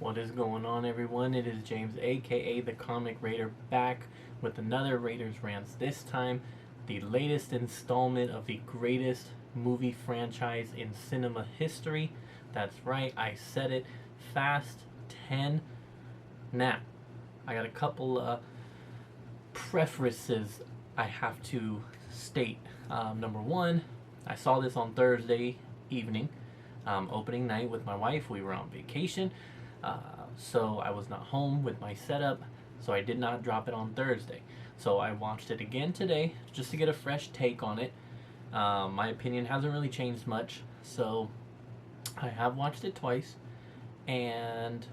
What is going on, everyone? It is James, aka the Comic Raider, back with another Raiders Rants. This time, the latest installment of the greatest movie franchise in cinema history. That's right, I said it. Fast 10. Now, I got a couple preferences I have to state. Number one, I saw this on Thursday evening, opening night with my wife. We were on vacation, uh, so I was not home with my setup, so I did not drop it on Thursday. So I watched it again today just to get a fresh take on it. My opinion hasn't really changed much, so I have watched it twice. And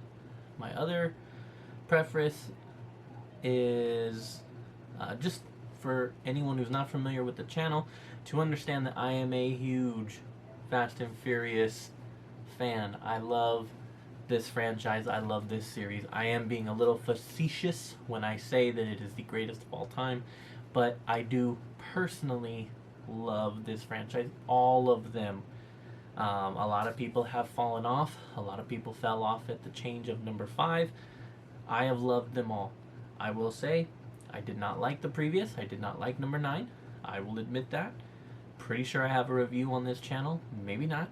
my other preference is just for anyone who's not familiar with the channel to understand that I am a huge Fast and Furious fan. I love this franchise. I love this series. I am being a little facetious when I say that it is the greatest of all time, but I do personally love this franchise. All of them. A lot of people have fallen off. A lot of people fell off at the change of number 5. I have loved them all. I will say, I did not like the previous. I did not like number 9. I will admit that. Pretty sure I have a review on this channel. Maybe not.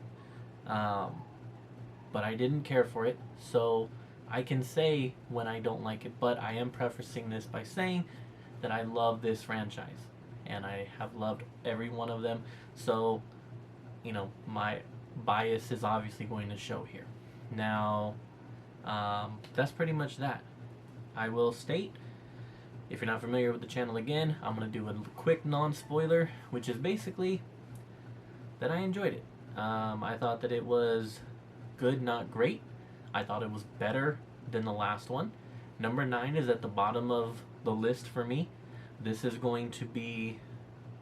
But I didn't care for it. So I can say when I don't like it. But I am prefacing this by saying that I love this franchise. And I have loved every one of them. So, my bias is obviously going to show here. Now, that's pretty much that. I will state, if you're not familiar with the channel again, I'm going to do a quick non-spoiler, which is basically that I enjoyed it. I thought that it was good, not great. I thought it was better than the last one. Number 9 is at the bottom of the list for me. This is going to be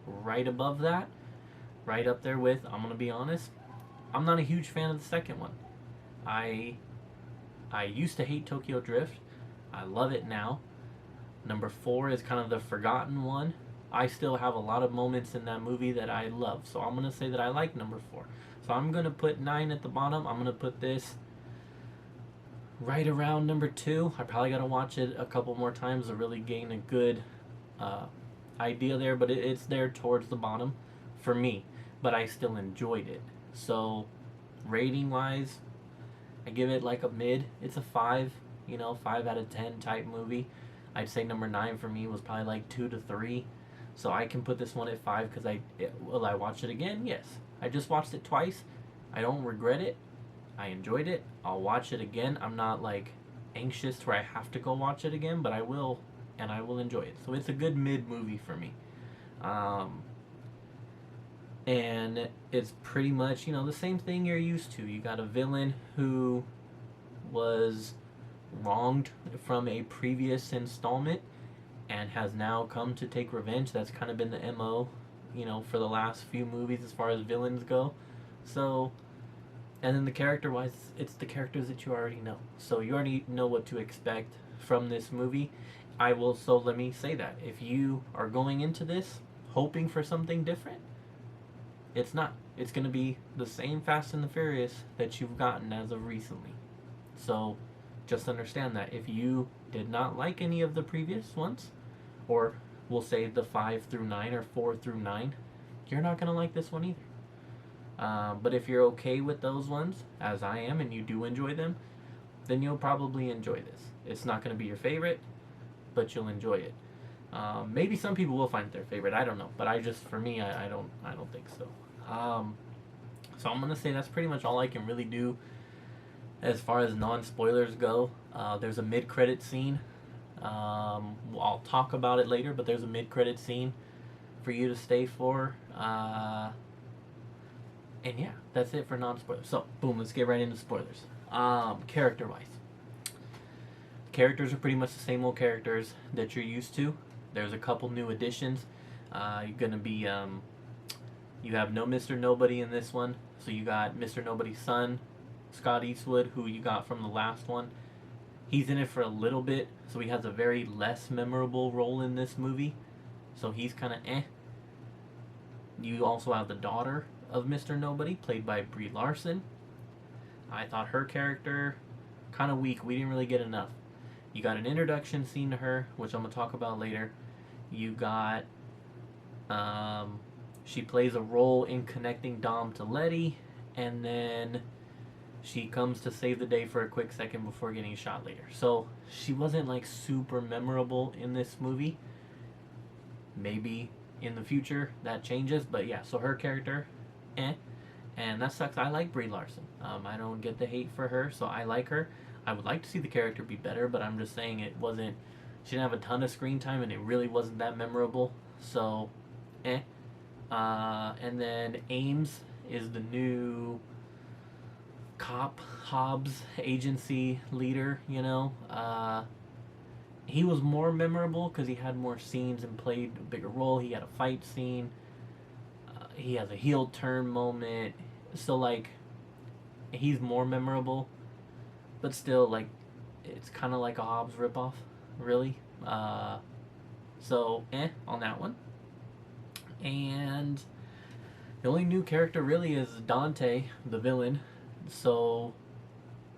right above that, right up there with, I'm going to be honest, I'm not a huge fan of the second one. I used to hate Tokyo Drift. I love it now. Number 4 is kind of the forgotten one. I still have a lot of moments in that movie that I love, so I'm going to say that I like number 4. So I'm going to put 9 at the bottom. I'm going to put this right around number 2. I probably got to watch it a couple more times to really gain a good idea there, but it's there towards the bottom for me. But I still enjoyed it. So rating wise, I give it like a mid. It's a 5, 5 out of 10 type movie. I'd say number 9 for me was probably like 2 to 3. So I can put this one at 5 because will I watch it again? Yes. I just watched it twice. I don't regret it. I enjoyed it. I'll watch it again. I'm not like anxious to where I have to go watch it again, but I will, and I will enjoy it. So it's a good mid movie for me. And it's pretty much, the same thing you're used to. You got a villain who was wronged from a previous installment and has now come to take revenge. That's kind of been the MO, for the last few movies as far as villains go. So, and then the character wise, it's the characters that you already know. So you already know what to expect from this movie. So let me say that. If you are going into this hoping for something different, it's not. It's going to be the same Fast and the Furious that you've gotten as of recently. So just understand that if you did not like any of the previous ones, or we'll say the 5 through 9 or 4 through 9, you're not going to like this one either. But if you're okay with those ones, as I am, and you do enjoy them, then you'll probably enjoy this. It's not going to be your favorite, but you'll enjoy it. Maybe some people will find it their favorite. I don't know, but for me, I don't think so. So I'm gonna say that's pretty much all I can really do as far as non-spoilers go. There's a mid-credit scene. I'll talk about it later, but there's a mid-credit scene for you to stay for. And yeah, that's it for non-spoilers. So, boom, let's get right into spoilers. Character-wise. Characters are pretty much the same old characters that you're used to. There's a couple new additions. You're gonna be, you have no Mr. Nobody in this one. So you got Mr. Nobody's son, Scott Eastwood, who you got from the last one. He's in it for a little bit, so he has a very less memorable role in this movie. So he's kind of eh. You also have the daughter of Mr. Nobody, played by Brie Larson. I thought her character kind of weak. We didn't really get enough. You got an introduction scene to her, which I'm gonna talk about later. You got she plays a role in connecting Dom to Letty, and then she comes to save the day for a quick second before getting shot later. So she wasn't like super memorable in this movie. Maybe in the future that changes, but yeah. So her character, and that sucks. I like Brie Larson. I don't get the hate for her, so I like her. I would like to see the character be better, but I'm just saying it wasn't. She didn't have a ton of screen time, and it really wasn't that memorable. So, and then Ames is the new cop Hobbs agency leader. He was more memorable because he had more scenes and played a bigger role. He had a fight scene. He has a heel turn moment. So like, he's more memorable, but still like, it's kind of like a Hobbs ripoff, really. So on that one. And the only new character really is Dante, the villain. So,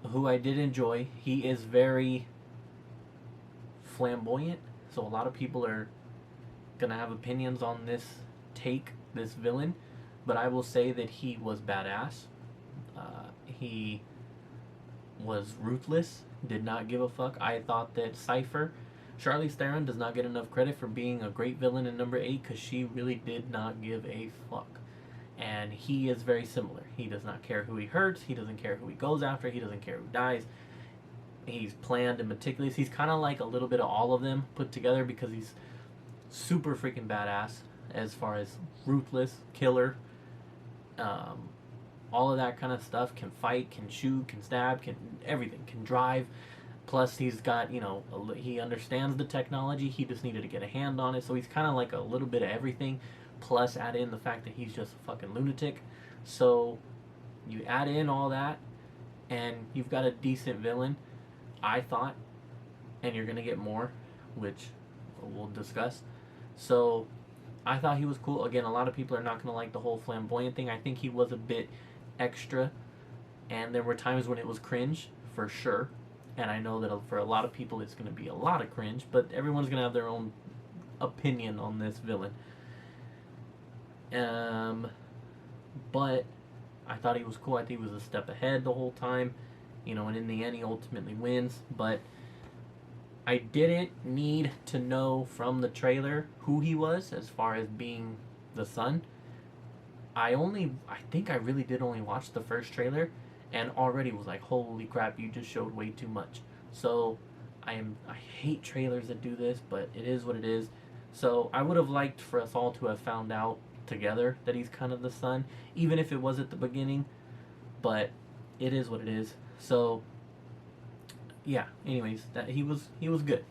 who I did enjoy. He is very flamboyant. So a lot of people are gonna have opinions on this villain, but I will say that he was badass. He was ruthless, did not give a fuck. I thought that Charlize Theron does not get enough credit for being a great villain in number 8 because she really did not give a fuck. And he is very similar. He does not care who he hurts. He doesn't care who he goes after. He doesn't care who dies. He's planned and meticulous. He's kind of like a little bit of all of them put together because he's super freaking badass as far as ruthless, killer, all of that kind of stuff. Can fight, can shoot, can stab, can everything, can drive. Plus, he's got, he understands the technology. He just needed to get a hand on it. So he's kind of like a little bit of everything. Plus, add in the fact that he's just a fucking lunatic. So you add in all that, and you've got a decent villain, I thought. And you're going to get more, which we'll discuss. So I thought he was cool. Again, a lot of people are not going to like the whole flamboyant thing. I think he was a bit extra. And there were times when it was cringe, for sure. And I know that for a lot of people it's going to be a lot of cringe, but everyone's going to have their own opinion on this villain. But I thought he was cool. I think he was a step ahead the whole time. And in the end he ultimately wins. But I didn't need to know from the trailer who he was as far as being the son. I think I really did only watch the first trailer and already was like, holy crap, you just showed way too much. So I hate trailers that do this, but it is what it is. So I would have liked for us all to have found out together that he's kind of the son, even if it was at the beginning, but it is what it is. So yeah, anyways, that he was good.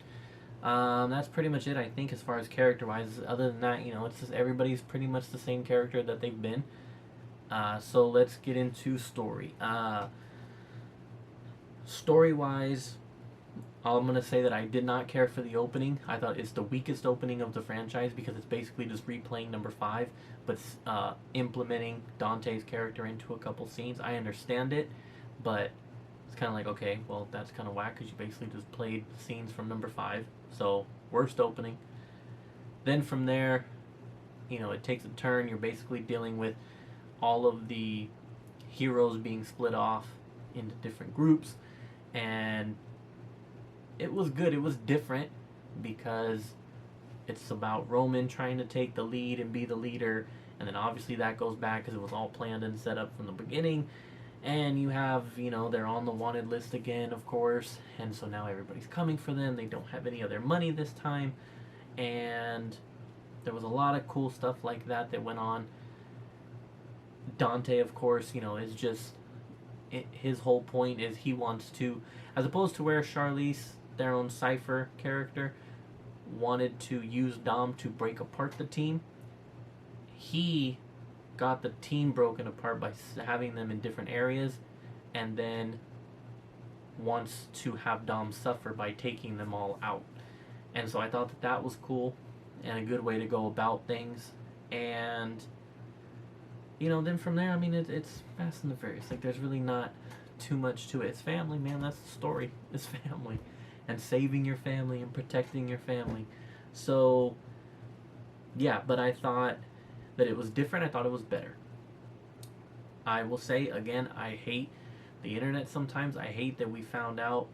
That's pretty much it, I think, as far as character wise. Other than that, it's just everybody's pretty much the same character that they've been. So let's get into story. Story-wise, I'm going to say that I did not care for the opening. I thought it's the weakest opening of the franchise because it's basically just replaying number 5, but implementing Dante's character into a couple scenes. I understand it, but it's kind of like, okay, well, that's kind of whack because you basically just played scenes from number 5. So, worst opening. Then from there, it takes a turn. You're basically dealing with all of the heroes being split off into different groups, and it was good. It was different because it's about Roman trying to take the lead and be the leader, and then obviously that goes back because it was all planned and set up from the beginning. And you have, they're on the wanted list again, of course, and so now everybody's coming for them. They don't have any other money this time, and there was a lot of cool stuff like that went on. Dante, of course, is just, his whole point is he wants to, as opposed to where Charlize Theron's Cypher character wanted to use Dom to break apart the team, he got the team broken apart by having them in different areas, and then wants to have Dom suffer by taking them all out. And so I thought that was cool and a good way to go about things. And then from there, it's Fast and the Furious. Like, there's really not too much to it. It's family, man. That's the story. It's family, and saving your family and protecting your family. So yeah, but I thought that it was different. I thought it was better. I will say again, I hate the internet sometimes. I hate that we found out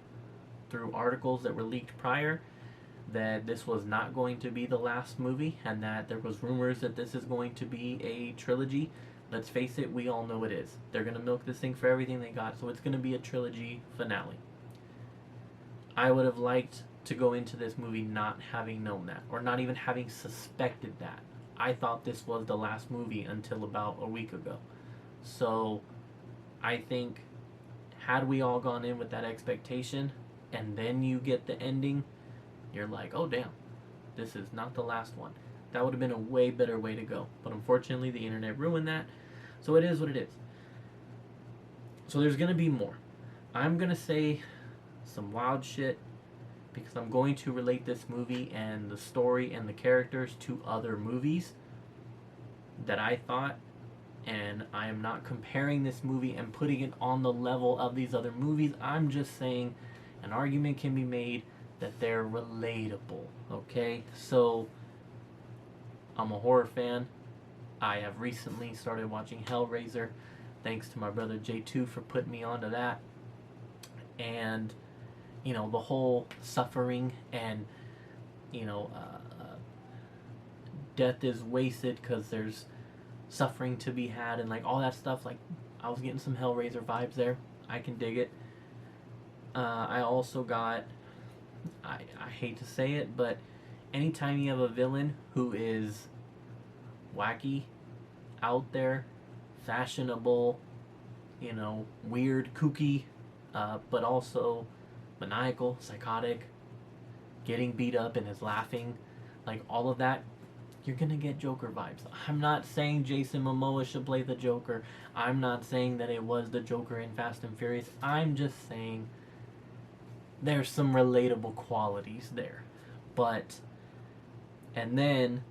through articles that were leaked prior that this was not going to be the last movie, and that there was rumors that this is going to be a trilogy. Let's face it, we all know it is. They're going to milk this thing for everything they got, so it's going to be a trilogy finale. I would have liked to go into this movie not having known that, or not even having suspected that. I thought this was the last movie until about a week ago. So I think had we all gone in with that expectation, and then you get the ending, you're like, oh damn, this is not the last one. That would have been a way better way to go. But unfortunately, the internet ruined that. So it is what it is. So there's going to be more. I'm going to say some wild shit because I'm going to relate this movie and the story and the characters to other movies that I thought. And I am not comparing this movie and putting it on the level of these other movies. I'm just saying an argument can be made that they're relatable, okay? So, I'm a horror fan. I have recently started watching Hellraiser, thanks to my brother J2 for putting me onto that. And, you know, the whole suffering and, you know, death is wasted because there's suffering to be had and, like, all that stuff. Like, I was getting some Hellraiser vibes there. I can dig it. I also got... I hate to say it, but anytime you have a villain who is wacky, out there, fashionable, you know, weird, kooky, but also maniacal, psychotic, getting beat up and is laughing, like all of that, you're gonna get Joker vibes. I'm not saying Jason Momoa should play the Joker. I'm not saying that it was the Joker in Fast and Furious. I'm just saying there's some relatable qualities there. But, and then,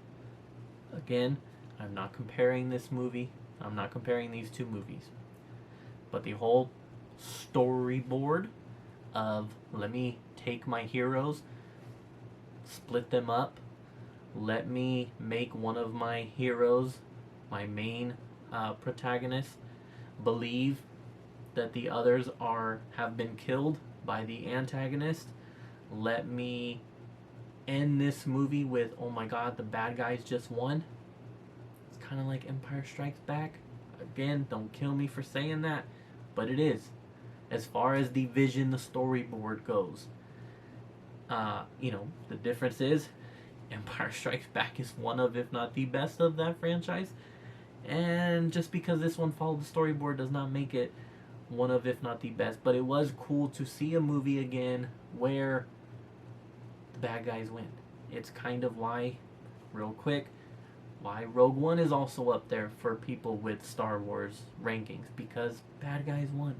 again, I'm not comparing this movie. I'm not comparing these two movies. But the whole storyboard of, let me take my heroes, split them up, let me make one of my heroes, my main protagonist, believe that the others have been killed by the antagonist. Let me end this movie with, oh my god, the bad guys just won. It's kind of like Empire Strikes Back. Again, don't kill me for saying that, but it is. As far as the vision, the storyboard goes. You know, the difference is Empire Strikes Back is one of, if not the best of that franchise. And just because this one followed the storyboard does not make it one of, if not the best. But it was cool to see a movie again where the bad guys win. It's kind of why, real quick, why Rogue One is also up there for people with Star Wars rankings. Because bad guys won.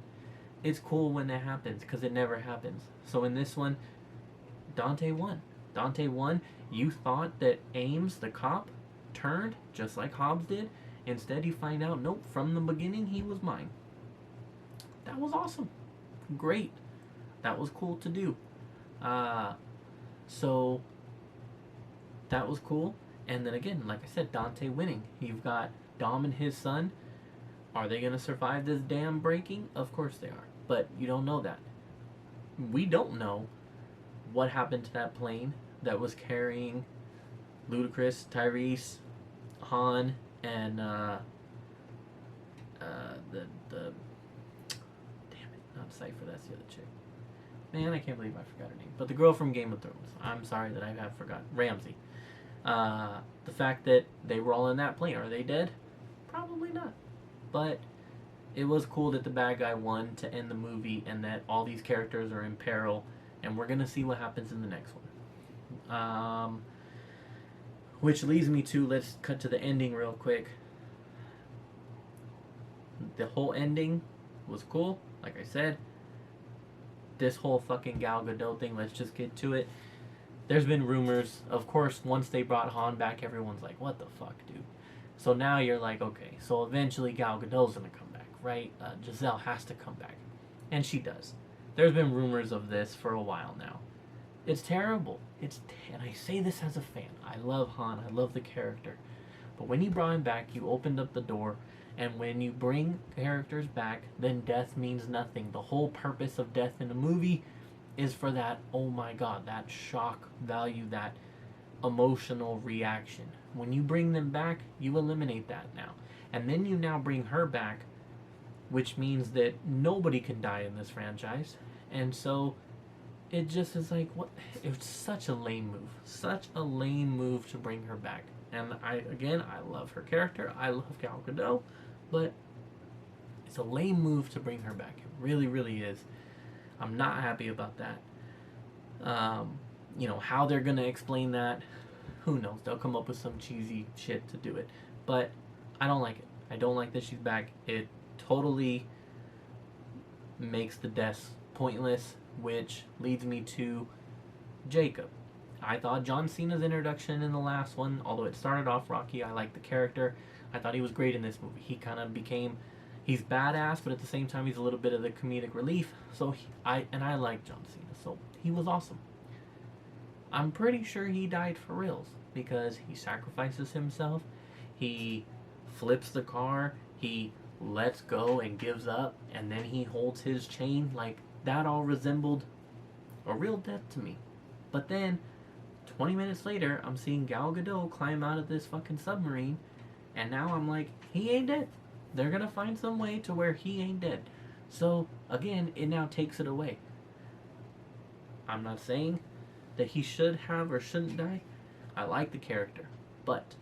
It's cool when that happens, because it never happens. So in this one, Dante won. Dante won. You thought that Ames, the cop, turned, just like Hobbs did. Instead, you find out, nope, from the beginning, he was mine. That was awesome. Great. That was cool to do. So, that was cool. And then again, like I said, Dante winning. You've got Dom and his son. Are they going to survive this dam breaking? Of course they are. But you don't know that. We don't know what happened to that plane that was carrying Ludacris, Tyrese, Han, and the damn it, not Cypher, that's the other chick. Man, I can't believe I forgot her name. But the girl from Game of Thrones. I'm sorry that I have forgotten. Ramsey. The fact that they were all in that plane. Are they dead? Probably not. But it was cool that the bad guy won to end the movie and that all these characters are in peril. And we're going to see what happens in the next one. Which leads me to, let's cut to the ending real quick. The whole ending was cool, like I said. This whole fucking Gal Gadot thing, let's just get to it. There's been rumors. Of course, once they brought Han back, everyone's like, what the fuck, dude? So now you're like, okay, so eventually Gal Gadot's gonna come back, right? Giselle has to come back. And she does. There's been rumors of this for a while now. It's terrible. And I say this as a fan. I love Han. I love the character. But when you brought him back, you opened up the door. And when you bring characters back, then death means nothing. The whole purpose of death in a movie is for that, oh my god, that shock value, that emotional reaction. When you bring them back, you eliminate that now. And then you now bring her back, which means that nobody can die in this franchise. And so it just is like, what? It's such a lame move. Such a lame move to bring her back. And I love her character. I love Gal Gadot. But it's a lame move to bring her back. It really, really is. I'm not happy about that. How they're going to explain that, who knows? They'll come up with some cheesy shit to do it. But I don't like it. I don't like that she's back. It totally makes the deaths pointless, which leads me to Jacob. I thought John Cena's introduction in the last one, although it started off rocky, I liked the character. I thought he was great in this movie. He kind of he's badass, but at the same time he's a little bit of the comedic relief. So I like John Cena, so he was awesome. I'm pretty sure he died for reals because he sacrifices himself. He flips the car. He lets go and gives up, and then he holds his chain. Like, that all resembled a real death to me. But then 20 minutes later, I'm seeing Gal Gadot climb out of this fucking submarine, and now I'm like, he ain't dead. They're gonna find some way to where he ain't dead. So again, it now takes it away. I'm not saying that he should have or shouldn't die. I like the character, but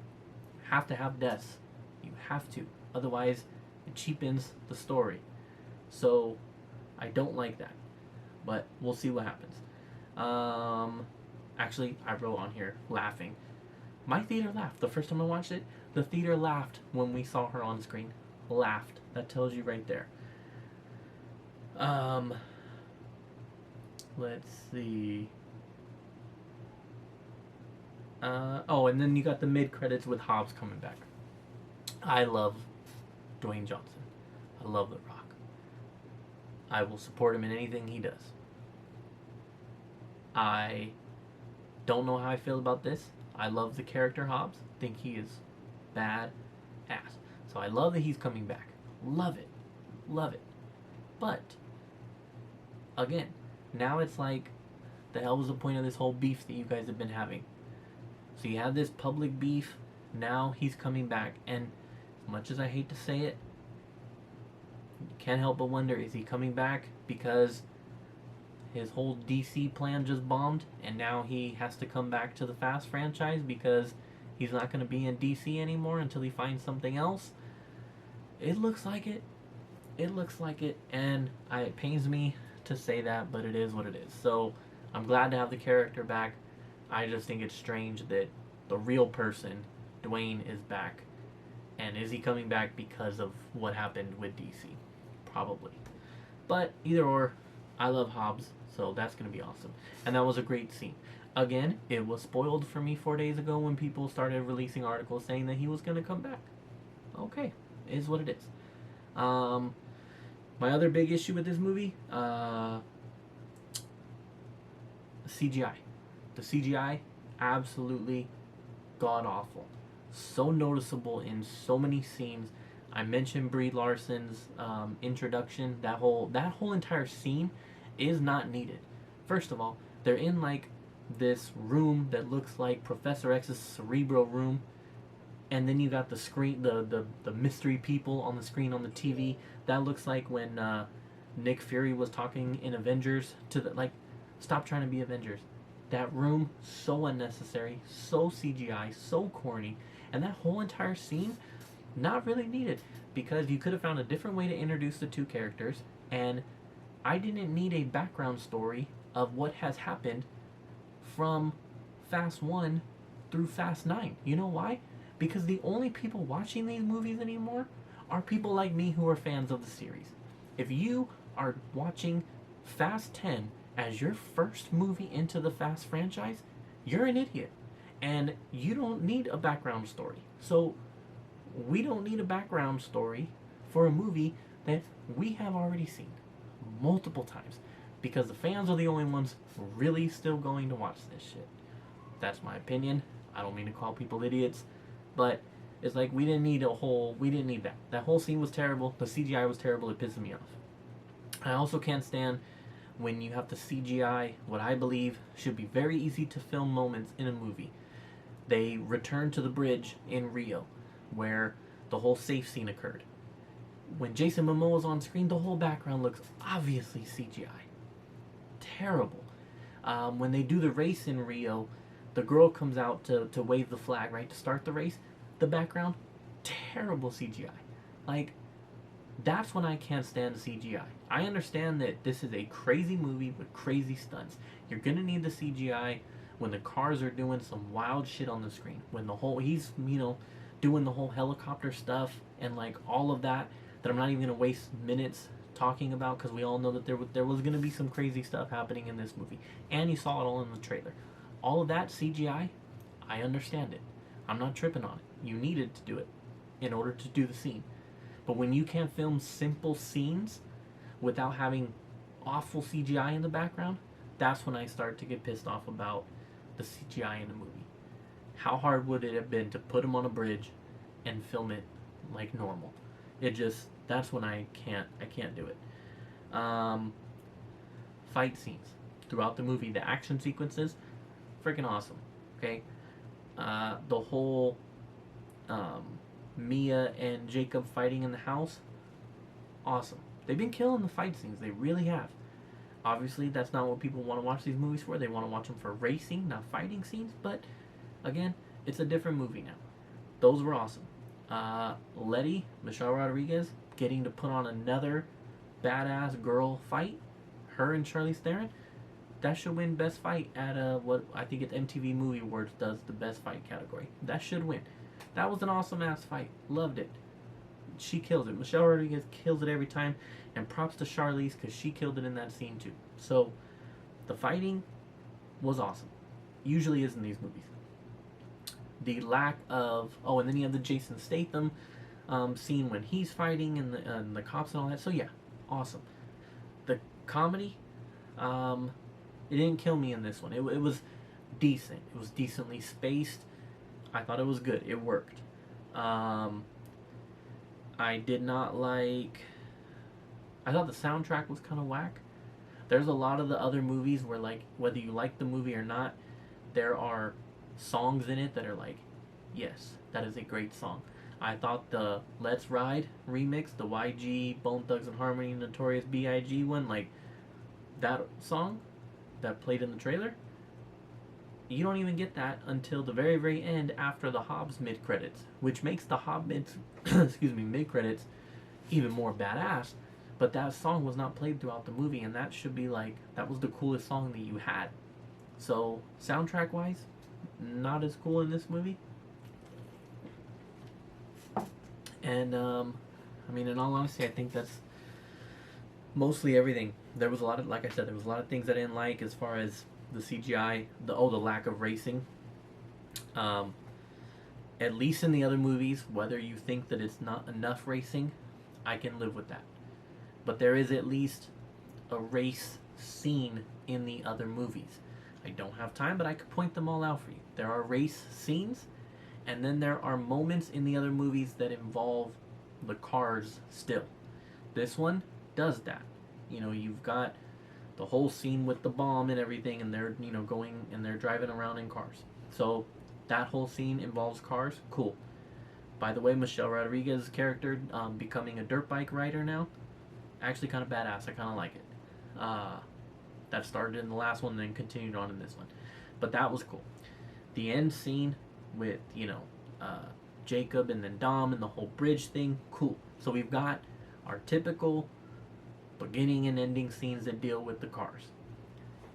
you have to have deaths. You have to. Otherwise, it cheapens the story. So I don't like that. But we'll see what happens. Actually, I wrote on here, laughing. My theater laughed. The first time I watched it, the theater laughed when we saw her on screen. Laughed. That tells you right there. Let's see. And then you got the mid-credits with Hobbs coming back. I love Dwayne Johnson. I love The Rock. I will support him in anything he does. I don't know how I feel about this. I love the character Hobbs. Think he is bad ass. So I love that he's coming back. Love it. Love it. But, again, now it's like, the hell was the point of this whole beef that you guys have been having? So you have this public beef, now he's coming back, and as much as I hate to say it, you can't help but wonder, is he coming back because his whole DC plan just bombed, and now he has to come back to the Fast franchise because he's not going to be in DC anymore until he finds something else? It looks like it. It looks like it, and it pains me to say that, but it is what it is. So I'm glad to have the character back. I just think it's strange that the real person, Dwayne, is back. And is he coming back because of what happened with DC? Probably. But either or, I love Hobbs, so that's going to be awesome. And that was a great scene. Again, it was spoiled for me 4 days ago when people started releasing articles saying that he was going to come back. Okay, it is what it is. My other big issue with this movie, CGI. The CGI, absolutely god-awful. So noticeable in so many scenes. I mentioned Brie Larson's introduction. That whole entire scene is not needed. First of all, they're in like this room that looks like Professor X's cerebral room, and then you got the screen, the mystery people on the screen on the TV. That looks like when Nick Fury was talking in Avengers to the, like, stop trying to be Avengers. That room, so unnecessary, so CGI, so corny, and that whole entire scene, not really needed, because you could have found a different way to introduce the two characters, and I didn't need a background story of what has happened from Fast 1 through Fast 9. You know why? Because the only people watching these movies anymore are people like me who are fans of the series. If you are watching Fast 10 as your first movie into the Fast franchise, you're an idiot. And you don't need a background story. So, we don't need a background story for a movie that we have already seen. multiple times because the fans are the only ones really still going to watch this shit. That's my opinion. I don't mean to call people idiots, but it's like we didn't need that. That whole scene was terrible. The CGI was terrible. It pissed me off. I also can't stand when you have to CGI what I believe should be very easy to film moments in a movie. They return to the bridge in Rio where the whole safe scene occurred. When Jason Momoa is on screen, the whole background looks obviously CGI. Terrible. When they do the race in Rio, the girl comes out to wave the flag, right, to start the race. The background, terrible CGI. Like, that's when I can't stand CGI. I understand that this is a crazy movie with crazy stunts. You're gonna need the CGI when the cars are doing some wild shit on the screen. When he's doing the whole helicopter stuff and like all of that I'm not even gonna waste minutes talking about because we all know that there was gonna be some crazy stuff happening in this movie, and you saw it all in the trailer. All of that CGI, I understand it. I'm not tripping on it. You needed to do it in order to do the scene. But when you can't film simple scenes without having awful CGI in the background, that's when I start to get pissed off about the CGI in the movie. How hard would it have been to put him on a bridge and film it like normal? That's when I can't do it. Fight scenes throughout the movie, the action sequences, freaking awesome. Okay, the whole Mia and Jacob fighting in the house, awesome. They've been killing the fight scenes, they really have. Obviously, that's not what people want to watch these movies for. They want to watch them for racing, not fighting scenes. But again, it's a different movie now. Those were awesome. Letty, Michelle Rodriguez, getting to put on another badass girl fight. Her and Charlize Theron. That should win Best Fight at what I think it's MTV Movie Awards does the Best Fight category. That should win. That was an awesome ass fight. Loved it. She kills it. Michelle Rodriguez kills it every time. And props to Charlize because she killed it in that scene too. So the fighting was awesome. Usually is in these movies. The lack of and then you have the Jason Statham scene when he's fighting and the cops and all that. So yeah, awesome. The comedy, it didn't kill me in this one. It was decent. It was decently spaced. I thought it was good. It worked. I did not like. I thought the soundtrack was kind of whack. There's a lot of the other movies where, like, whether you like the movie or not, there are songs in it that are like, yes, that is a great song. I thought the Let's Ride remix, the YG, Bone Thugs and Harmony, Notorious B.I.G. one, like, that song that played in the trailer, you don't even get that until the very, very end after the Hobbs mid-credits, which makes the Hobbs mid-credits even more badass. But that song was not played throughout the movie, and that should be like, that was the coolest song that you had. So, soundtrack-wise, not as cool in this movie. And, in all honesty, I think that's mostly everything. There was a lot of, like I said, there was a lot of things I didn't like as far as the CGI, the lack of racing. At least in the other movies, whether you think that it's not enough racing, I can live with that. But there is at least a race scene in the other movies. I don't have time, but I could point them all out for you. There are race scenes, and then there are moments in the other movies that involve the cars still. This one does that. You've got the whole scene with the bomb and everything, and they're, going and they're driving around in cars. So that whole scene involves cars. Cool. By the way, Michelle Rodriguez's character becoming a dirt bike rider now, actually kind of badass. I kind of like it. That started in the last one and then continued on in this one. But that was cool. The end scene with, Jacob and then Dom and the whole bridge thing, cool. So we've got our typical beginning and ending scenes that deal with the cars.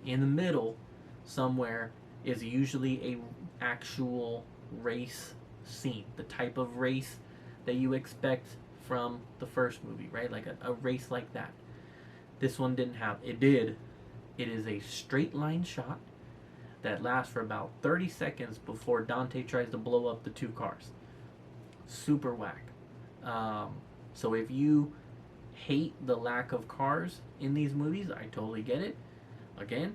In the middle, somewhere, is usually a actual race scene. The type of race that you expect from the first movie, right? Like a race like that. This one didn't have. It did. It is a straight line shot that lasts for about 30 seconds before Dante tries to blow up the two cars. Super whack. So if you hate the lack of cars in these movies. I totally get it. Again,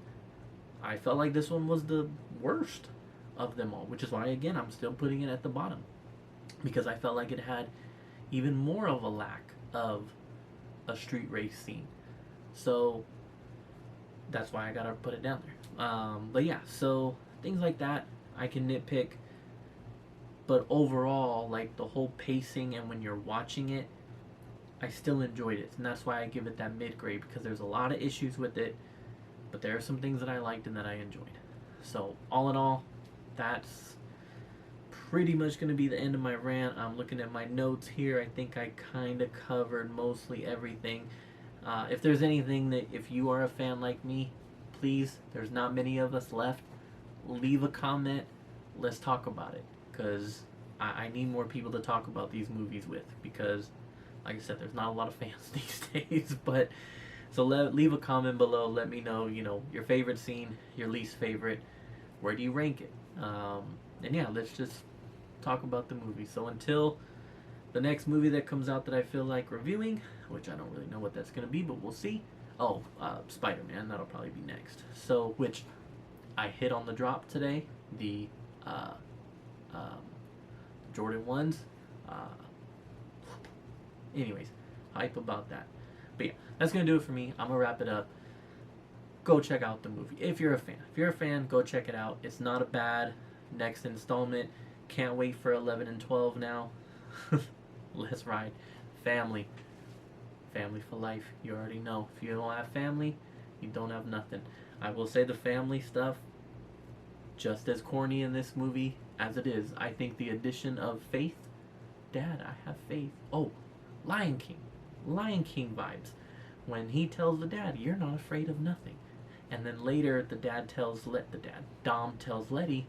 I felt like this one was the worst of them all, which is why, again, I'm still putting it at the bottom. Because I felt like it had even more of a lack of a street race scene. So that's why I gotta put it down there. But yeah, so things like that I can nitpick, but overall, like the whole pacing and when you're watching it, I still enjoyed it, and that's why I give it that mid grade, because there's a lot of issues with it, but there are some things that I liked and that I enjoyed. So all in all, that's pretty much going to be the end of my rant. I'm looking at my notes here. I think I kind of covered mostly everything. If there's anything that, if you are a fan like me, please, there's not many of us left, leave a comment. Let's talk about it, because I need more people to talk about these movies with, because like I said, there's not a lot of fans these days. But so leave a comment below. Let me know, your favorite scene, your least favorite. Where do you rank it? And yeah, let's just talk about the movie. So until the next movie that comes out that I feel like reviewing, which I don't really know what that's going to be, but we'll see. Oh, Spider-Man, that'll probably be next. So, which I hit on the drop today, the Jordan 1s. Anyways, hype about that. But yeah, that's going to do it for me. I'm going to wrap it up. Go check out the movie if you're a fan. If you're a fan, go check it out. It's not a bad next installment. Can't wait for 11 and 12 now. Let's ride. Family. Family for life. You already know. If you don't have family, you don't have nothing. I will say the family stuff, just as corny in this movie as it is. I think the addition of faith. Dad, I have faith. Oh, Lion King. Lion King vibes. When he tells the dad, you're not afraid of nothing. And then later Dom tells Letty,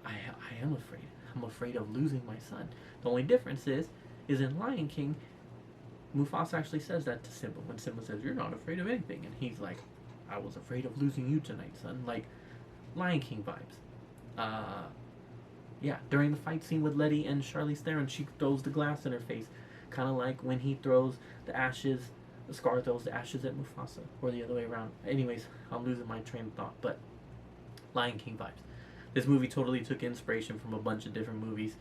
I am afraid. I'm afraid of losing my son. The only difference is in Lion King, Mufasa actually says that to Simba. When Simba says, you're not afraid of anything. And he's like, I was afraid of losing you tonight, son. Like, Lion King vibes. Yeah, during the fight scene with Letty and Charlize Theron, she throws the glass in her face. Kind of like when he throws the ashes, Scar throws the ashes at Mufasa, or the other way around. Anyways, I'm losing my train of thought, but Lion King vibes. This movie totally took inspiration from a bunch of different movies.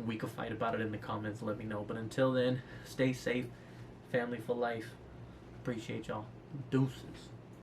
We could fight about it in the comments, let me know. But until then, stay safe, family for life. Appreciate y'all. Deuces.